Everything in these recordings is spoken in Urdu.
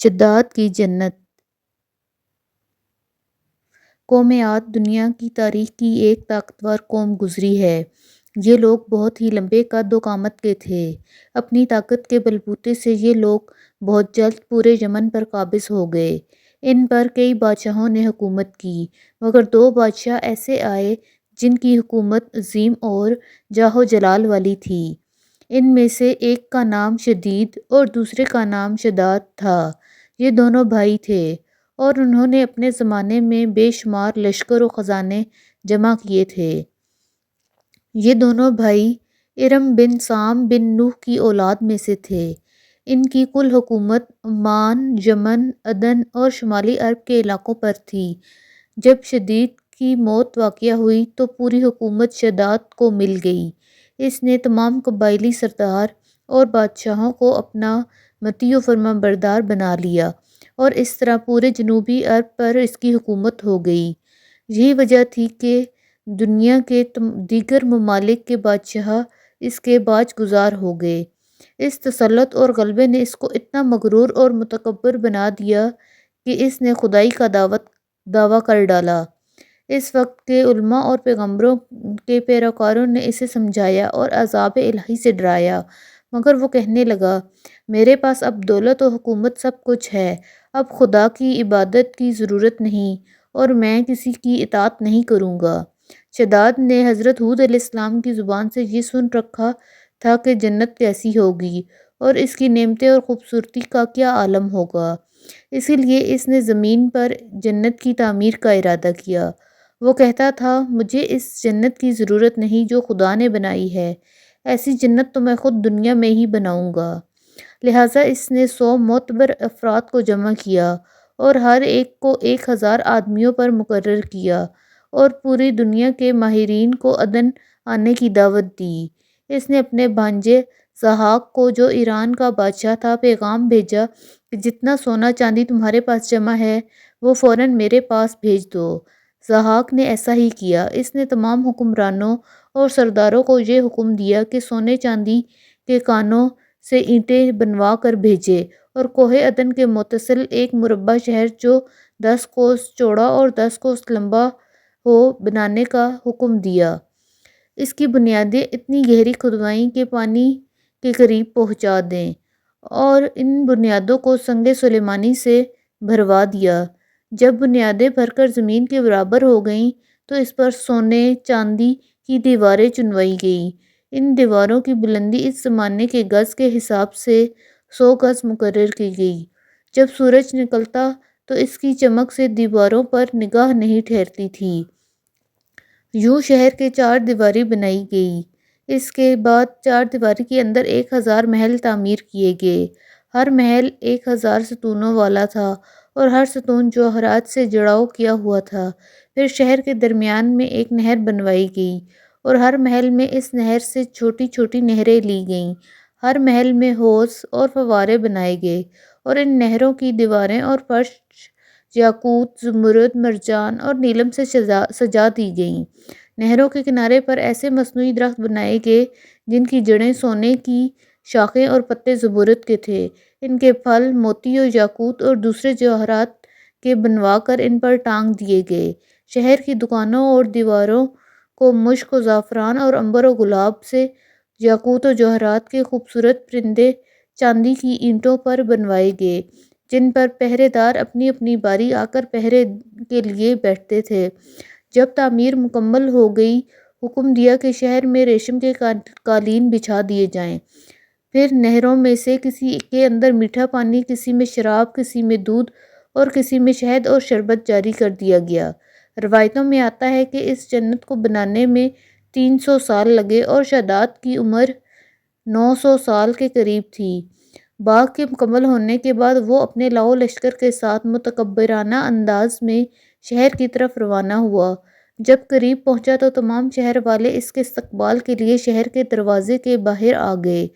شداد کی جنت۔ قوم عاد دنیا کی تاریخ کی ایک طاقتور قوم گزری ہے۔ یہ لوگ بہت ہی لمبے قد و قامت کے تھے۔ اپنی طاقت کے بلبوتے سے یہ لوگ بہت جلد پورے یمن پر قابض ہو گئے۔ ان پر کئی بادشاہوں نے حکومت کی، مگر دو بادشاہ ایسے آئے جن کی حکومت عظیم اور جاہ و جلال والی تھی۔ ان میں سے ایک کا نام شدید اور دوسرے کا نام شداد تھا۔ یہ دونوں بھائی تھے اور انہوں نے اپنے زمانے میں بے شمار لشکر و خزانے جمع کیے تھے۔ یہ دونوں بھائی ارم بن سام بن نوح کی اولاد میں سے تھے۔ ان کی کل حکومت عمان، یمن، عدن اور شمالی عرب کے علاقوں پر تھی۔ جب شدید کی موت واقع ہوئی تو پوری حکومت شداد کو مل گئی۔ اس نے تمام قبائلی سردار اور بادشاہوں کو اپنا مطیع و فرمانبردار بنا لیا اور اس طرح پورے جنوبی عرب پر اس کی حکومت ہو گئی۔ یہی وجہ تھی کہ دنیا کے دیگر ممالک کے بادشاہ اس کے باج گزار ہو گئے۔ اس تسلط اور غلبے نے اس کو اتنا مغرور اور متکبر بنا دیا کہ اس نے خدائی کا دعویٰ کر ڈالا۔ اس وقت کے علماء اور پیغمبروں کے پیروکاروں نے اسے سمجھایا اور عذاب الہی سے ڈرایا، مگر وہ کہنے لگا، میرے پاس اب دولت و حکومت سب کچھ ہے، اب خدا کی عبادت کی ضرورت نہیں اور میں کسی کی اطاعت نہیں کروں گا۔ شداد نے حضرت ہود علیہ السلام کی زبان سے یہ سن رکھا تھا کہ جنت کیسی ہوگی اور اس کی نعمتیں اور خوبصورتی کا کیا عالم ہوگا، اسی لیے اس نے زمین پر جنت کی تعمیر کا ارادہ کیا۔ وہ کہتا تھا، مجھے اس جنت کی ضرورت نہیں جو خدا نے بنائی ہے، ایسی جنت تو میں خود دنیا میں ہی بناؤں گا۔ لہٰذا اس نے 100 معتبر افراد کو جمع کیا اور ہر ایک کو 1000 آدمیوں پر مقرر کیا اور پوری دنیا کے ماہرین کو عدن آنے کی دعوت دی۔ اس نے اپنے بھانجے ضحاک کو، جو ایران کا بادشاہ تھا، پیغام بھیجا کہ جتنا سونا چاندی تمہارے پاس جمع ہے وہ فوراً میرے پاس بھیج دو۔ ضحاک نے ایسا ہی کیا۔ اس نے تمام حکمرانوں اور سرداروں کو یہ حکم دیا کہ سونے چاندی کے کانوں سے اینٹیں بنوا کر بھیجے اور کوہ عدن کے متصل ایک مربع شہر جو 10 کوس چوڑا اور 10 کوس لمبا ہو بنانے کا حکم دیا۔ اس کی بنیادیں اتنی گہری کھدوائیں کہ پانی کے قریب پہنچا دیں اور ان بنیادوں کو سنگ سلیمانی سے بھروا دیا۔ جب بنیادیں بھر کر زمین کے برابر ہو گئیں تو اس پر سونے چاندی کی دیواریں چنوائی گئیں۔ ان دیواروں کی بلندی اس زمانے کے گز کے حساب سے 100 گز مقرر کی گئی۔ جب سورج نکلتا تو اس کی چمک سے دیواروں پر نگاہ نہیں ٹھہرتی تھی۔ یوں شہر کے 4 دیواری بنائی گئی۔ اس کے بعد 4 دیواری کے اندر 1000 محل تعمیر کیے گئے۔ ہر محل 1000 ستونوں والا تھا اور ہر ستون جواہرات سے جڑاؤ کیا ہوا تھا۔ پھر شہر کے درمیان میں ایک نہر بنوائی گئی اور ہر محل میں اس نہر سے چھوٹی چھوٹی نہریں لی گئیں۔ ہر محل میں حوض اور فوارے بنائے گئے اور ان نہروں کی دیواریں اور فرش یاقوت، زمرد، مرجان اور نیلم سے سجا دی گئیں۔ نہروں کے کنارے پر ایسے مصنوعی درخت بنائے گئے جن کی جڑیں سونے کی، شاخیں اور پتے زمرد کے تھے۔ ان کے پھل موتی و یاقوت اور دوسرے جواہرات کے بنوا کر ان پر ٹانگ دیے گئے۔ شہر کی دکانوں اور دیواروں کو مشک و زعفران اور عنبر و گلاب سے، یاقوت و جواہرات کے خوبصورت پرندے چاندی کی اینٹوں پر بنوائے گئے جن پر پہرے دار اپنی اپنی باری آ کر پہرے کے لیے بیٹھتے تھے۔ جب تعمیر مکمل ہو گئی، حکم دیا کہ شہر میں ریشم کے قالین بچھا دیے جائیں۔ پھر نہروں میں سے کسی کے اندر میٹھا پانی، کسی میں شراب، کسی میں دودھ اور کسی میں شہد اور شربت جاری کر دیا گیا۔ روایتوں میں آتا ہے کہ اس جنت کو بنانے میں 300 سال لگے اور شداد کی عمر 900 سال کے قریب تھی۔ باغ کے مکمل ہونے کے بعد وہ اپنے لاؤ لشکر کے ساتھ متکبرانہ انداز میں شہر کی طرف روانہ ہوا۔ جب قریب پہنچا تو تمام شہر والے اس کے استقبال کے لیے شہر کے دروازے کے باہر آ گئے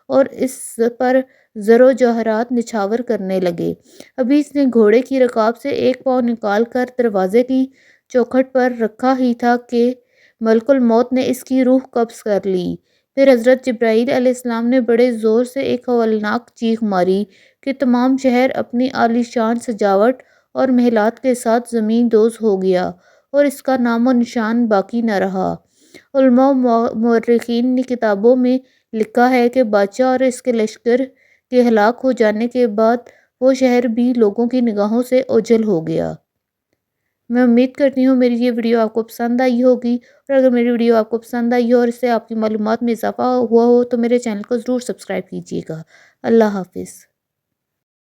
اور اس پر زر و جواہرات نچھاور کرنے لگے۔ ابھی اس نے گھوڑے کی رکاب سے ایک پاؤں نکال کر دروازے کی چوکھٹ پر رکھا ہی تھا کہ ملک الموت نے اس کی روح قبض کر لی۔ پھر حضرت جبرائیل علیہ السلام نے بڑے زور سے ایک ہولناک چیخ ماری کہ تمام شہر اپنی عالی شان سجاوٹ اور محلات کے ساتھ زمین دوز ہو گیا اور اس کا نام و نشان باقی نہ رہا۔ علماء و مورخین نے کتابوں میں لکھا ہے کہ بادشاہ اور اس کے لشکر کے ہلاک ہو جانے کے بعد وہ شہر بھی لوگوں کی نگاہوں سے اوجھل ہو گیا۔ میں امید کرتی ہوں میری یہ ویڈیو آپ کو پسند آئی ہوگی، اور اگر میری ویڈیو آپ کو پسند آئی ہو اور اس سے آپ کی معلومات میں اضافہ ہوا ہو تو میرے چینل کو ضرور سبسکرائب کیجیے گا۔ اللہ حافظ۔